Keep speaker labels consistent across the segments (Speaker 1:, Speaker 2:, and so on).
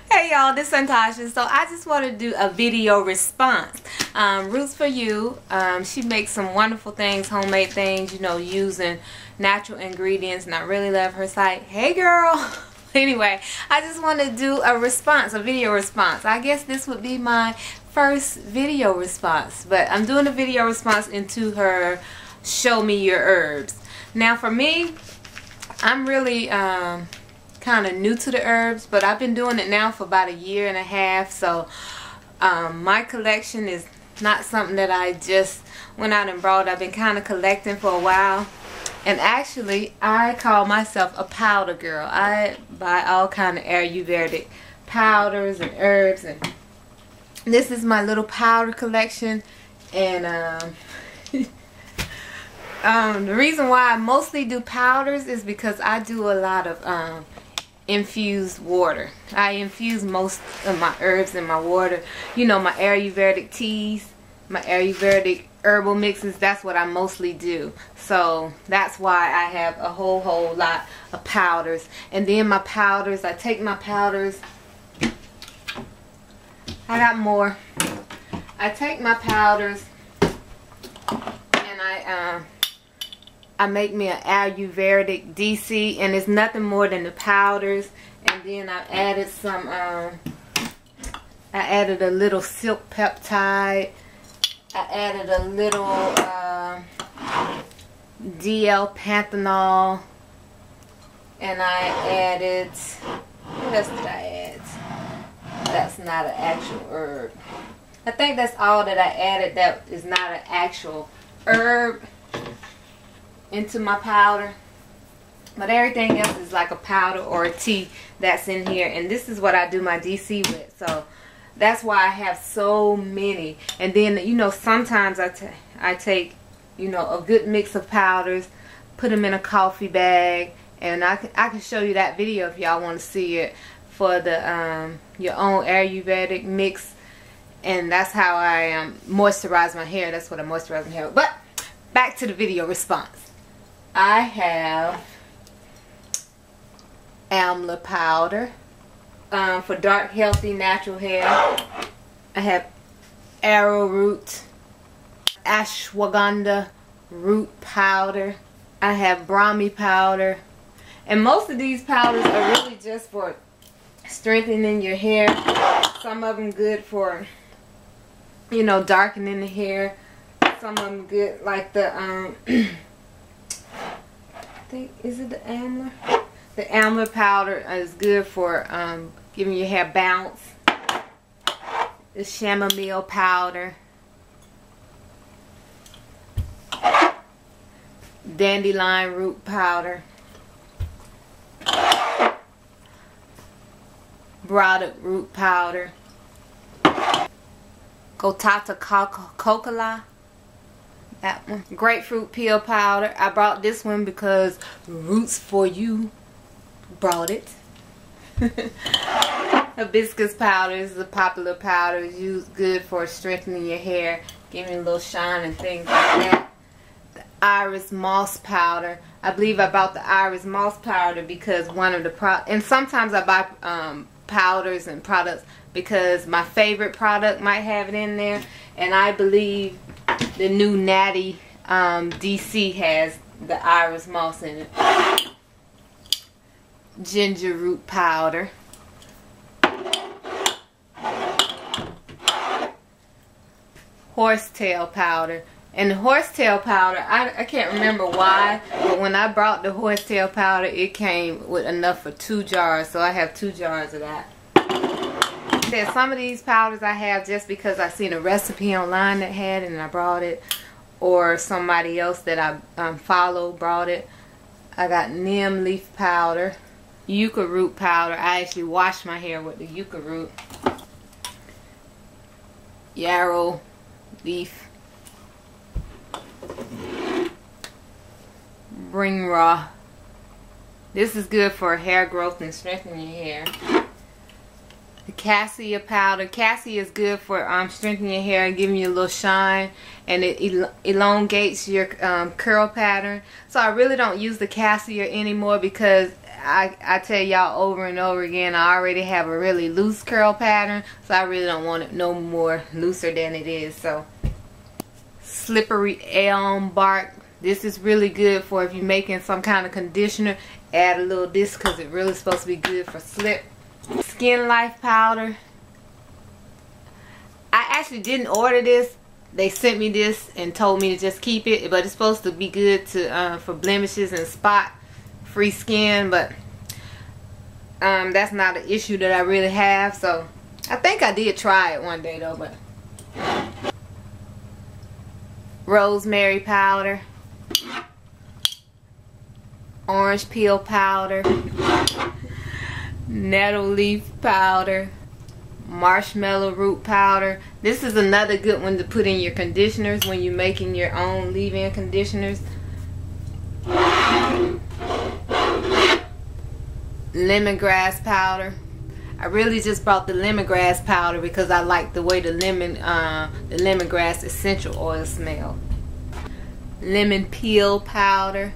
Speaker 1: Hey y'all, this is Santasha. So I just want to do a video response. Roots for You, she makes some wonderful things, homemade things, you know, using natural ingredients, and I really love her site. Hey girl! Anyway, I just want to do a response, a video response. I guess this would be my first video response, but I'm doing a video response into her Show Me Your Herbs. Now for me, I'm really kind of new to the herbs, but I've been doing it now for about 1.5 years, so my collection is not something that I just went out and brought. I've been kind of collecting for a while, and actually I call myself a powder girl. I buy all kind of Ayurvedic powders and herbs, and this is my little powder collection. And the reason why I mostly do powders is because I do a lot of infused water. I infuse most of my herbs in my water. You know, my Ayurvedic teas, my Ayurvedic herbal mixes, that's what I mostly do. So that's why I have a whole lot of powders. And then my powders, I take my powders, I got more. I take my powders and I make me an Ayurvedic DC, and it's nothing more than the powders. And then I added some, I added a little silk peptide. I added a little DL panthenol, and I added, what else did I add? That's not an actual herb. I think that's all that I added that is not an actual herb into my powder, but everything else is like a powder or a tea that's in here. And this is what I do my DC with, so that's why I have so many. And then, you know, sometimes I take, you know, a good mix of powders, put them in a coffee bag, and I can show you that video if y'all want to see it, for the your own Ayurvedic mix. And that's how I moisturize my hair. That's what I moisturize my hair with. But back to the video response. I have amla powder for dark, healthy, natural hair. I have arrowroot, ashwagandha root powder. I have brahmi powder. And most of these powders are really just for strengthening your hair. Some of them good for, you know, darkening the hair. Some of them good, like the I think, is it the amla? The amla powder is good for giving your hair bounce. The chamomile powder, dandelion root powder, burdock root powder, Gotata cocoa, that one, grapefruit peel powder. I brought this one because Roots4U brought it. Hibiscus powder is a popular powder. It's used good for strengthening your hair, giving a little shine and things like that. The iris moss powder. I believe I bought the iris moss powder because one of the and sometimes I buy powders and products because my favorite product might have it in there, and I believe the new Natty DC has the iris moss in it. Ginger root powder, horsetail powder. And the horsetail powder, I can't remember why, but when I brought the horsetail powder, it came with enough for 2 jars, so I have 2 jars of that. There's some of these powders I have just because I seen a recipe online that had it and I brought it, or somebody else that I follow brought it. I got neem leaf powder, yucca root powder. I actually wash my hair with the yucca root, yarrow leaf, bring raw. This is good for hair growth and strengthening your hair. The cassia powder. Cassia is good for strengthening your hair and giving you a little shine, and it elongates your curl pattern. So I really don't use the cassia anymore because I tell y'all over and over again, I already have a really loose curl pattern, so I really don't want it no more looser than it is. So slippery elm bark. This is really good for if you're making some kind of conditioner. Add a little this because it's really supposed to be good for slip. Skin Life powder. I actually didn't order this. They sent me this and told me to just keep it, but it's supposed to be good to for blemishes and spot free skin, but that's not an issue that I really have. So I think I did try it one day though. But rosemary powder, orange peel powder, nettle leaf powder, marshmallow root powder. This is another good one to put in your conditioners when you're making your own leave-in conditioners. Lemongrass powder. I really just brought the lemongrass powder because I like the way the lemongrass essential oil smell. Lemon peel powder.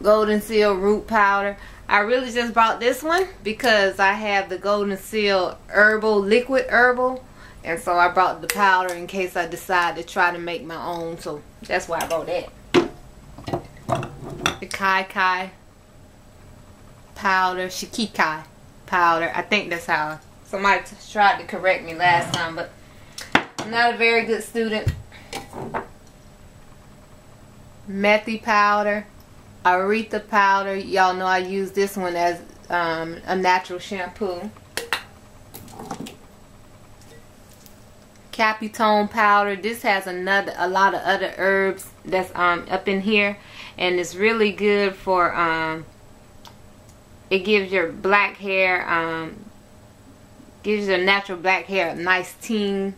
Speaker 1: Golden seal root powder. I really just bought this one because I have the Golden Seal herbal, liquid herbal, and so I brought the powder in case I decide to try to make my own. So that's why I bought that. The Kai powder, Shikikai powder. I think that's how somebody tried to correct me last time, but I'm not a very good student. Methi powder. Aretha powder. Y'all know I use this one as a natural shampoo. Capitone powder. This has a lot of other herbs that's up in here, and it's really good for it gives your black hair gives your natural black hair a nice ting.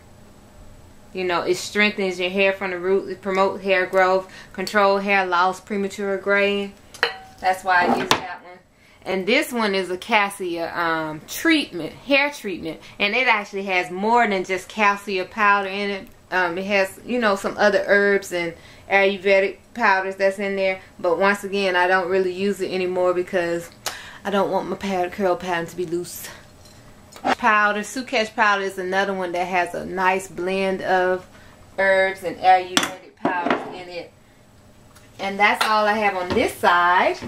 Speaker 1: You know, it strengthens your hair from the root. It promotes hair growth, control hair loss, premature graying. That's why I use that one. And this one is a cassia treatment, hair treatment, and it actually has more than just cassia powder in it. It has, you know, some other herbs and Ayurvedic powders that's in there. But once again, I don't really use it anymore because I don't want my curl pattern to be loose. Powder. Sukesh powder is another one that has a nice blend of herbs and Ayurvedic powders in it. And that's all I have on this side.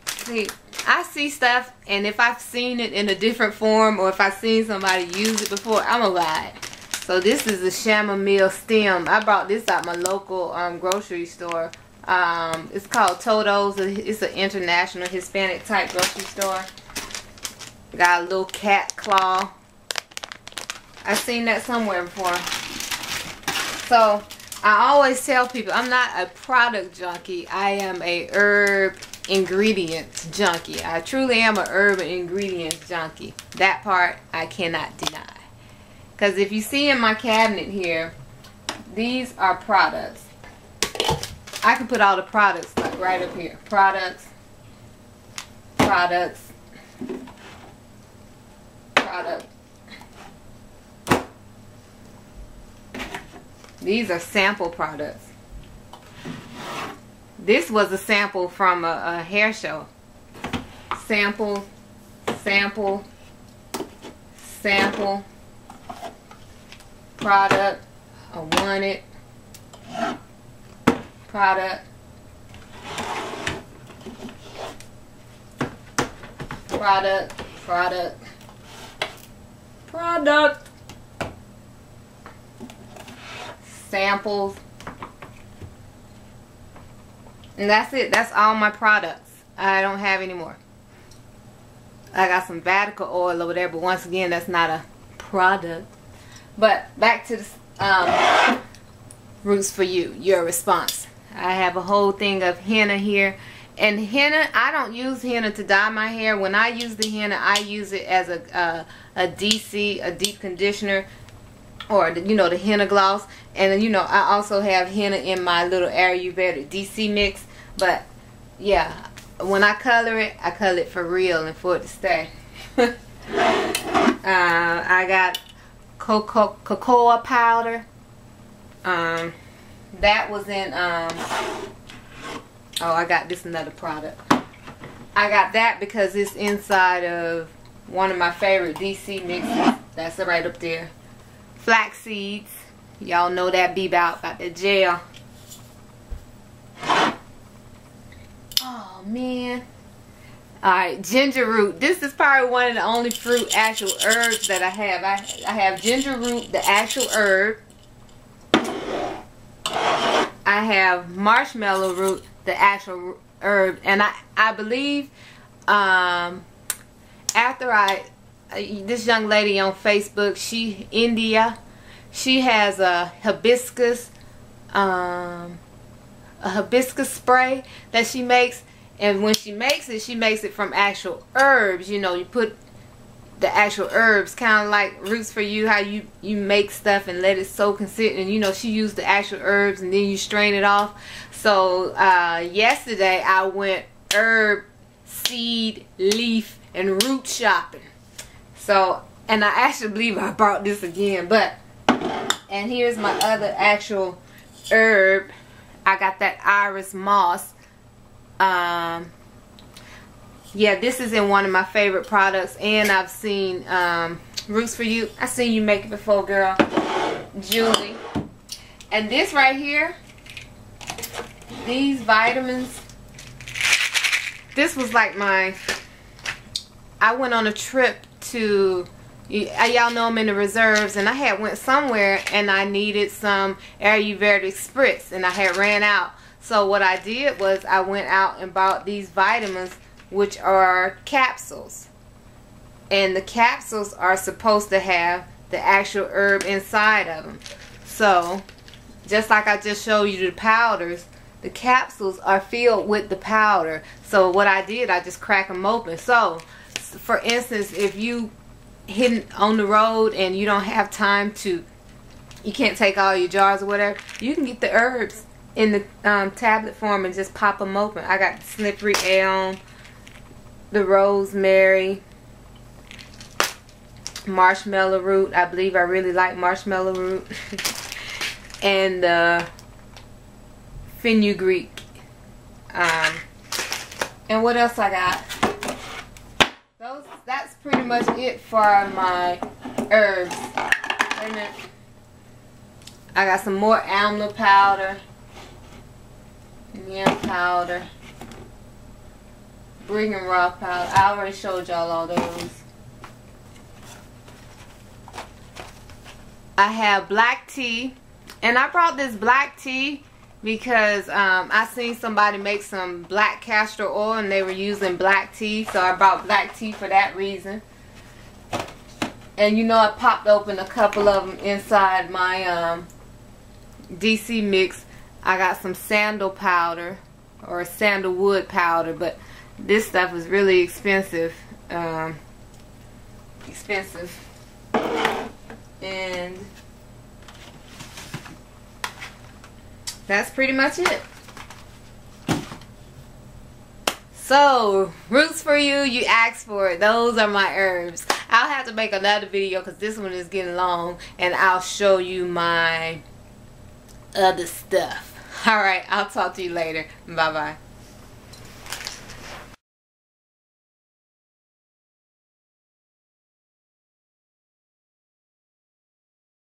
Speaker 1: See, I see stuff, and if I've seen it in a different form or if I've seen somebody use it before, I'm gonna buy it. So this is a chamomile stem. I bought this at my local grocery store. It's called Toto's. It's an international Hispanic type grocery store. Got a little cat claw. I've seen that somewhere before. So I always tell people I'm not a product junkie. I am a herb ingredients junkie. I truly am a herb and ingredients junkie. That part I cannot deny. Because if you see in my cabinet here, these are products. I can put all the products like right up here. Products. Products. Product. These are sample products. This was a sample from a hair show. Sample, sample, sample, product, I want it, product, product, product, product, samples, and that's it. That's all my products. I don't have any more. I got some Vatican oil over there, but once again, that's not a product. But back to the Roots for You, your response. I have a whole thing of henna here. And henna, I don't use henna to dye my hair. When I use the henna, I use it as a DC, a deep conditioner, or the, you know, the henna gloss. And you know, I also have henna in my little Ayurvedic DC mix. But yeah, when I color it for real and for it to stay. I got cocoa powder. That was in Oh, I got this another product. I got that because it's inside of one of my favorite DC mixes. That's right up there. Flax seeds. Y'all know that about the gel. Oh man. Alright, ginger root. This is probably one of the only actual herbs that I have. I have ginger root, the actual herb. I have marshmallow root, the actual herb. And I believe after this young lady on Facebook, India, she has a hibiscus spray that she makes. And when she makes it from actual herbs. You know, you put the actual herbs, kind of like Roots for You, how you make stuff and let it soak and sit. And you know, she used the actual herbs and then you strain it off. So yesterday I went herb, seed, leaf, and root shopping. So, and I actually believe I brought this again. And here's my other actual herb. I got that iris moss. Yeah, this is in one of my favorite products, and I've seen Roots for You. I've seen you make it before, girl. Julie. And this right here, these vitamins, this was like I went on a trip to, y'all know I'm in the reserves, and I had went somewhere and I needed some Ayurvedic spritz, and I had ran out. So what I did was I went out and bought these vitamins, which are capsules. And the capsules are supposed to have the actual herb inside of them. So, just like I just showed you the powders, the capsules are filled with the powder. So what I did, I just crack them open. So, for instance, if you hitting on the road and you don't have time to, you can't take all your jars or whatever, you can get the herbs in the tablet form and just pop them open. I got the slippery elm, the rosemary, marshmallow root. I believe I really like marshmallow root. And fenugreek. And what else I got? That's pretty much it for my herbs. Wait a minute. I got some more amla powder, neem powder, Brigham Rock powder. I already showed y'all all those. I have black tea, and I brought this black tea because I seen somebody make some black castor oil and they were using black tea, so I brought black tea for that reason. And you know, I popped open a couple of them inside my DC mix. I got some sandal powder or sandalwood powder, but this stuff is really expensive. And that's pretty much it. So, Roots for You, you asked for it. Those are my herbs. I'll have to make another video because this one is getting long, and I'll show you my other stuff. Alright, I'll talk to you later. Bye bye.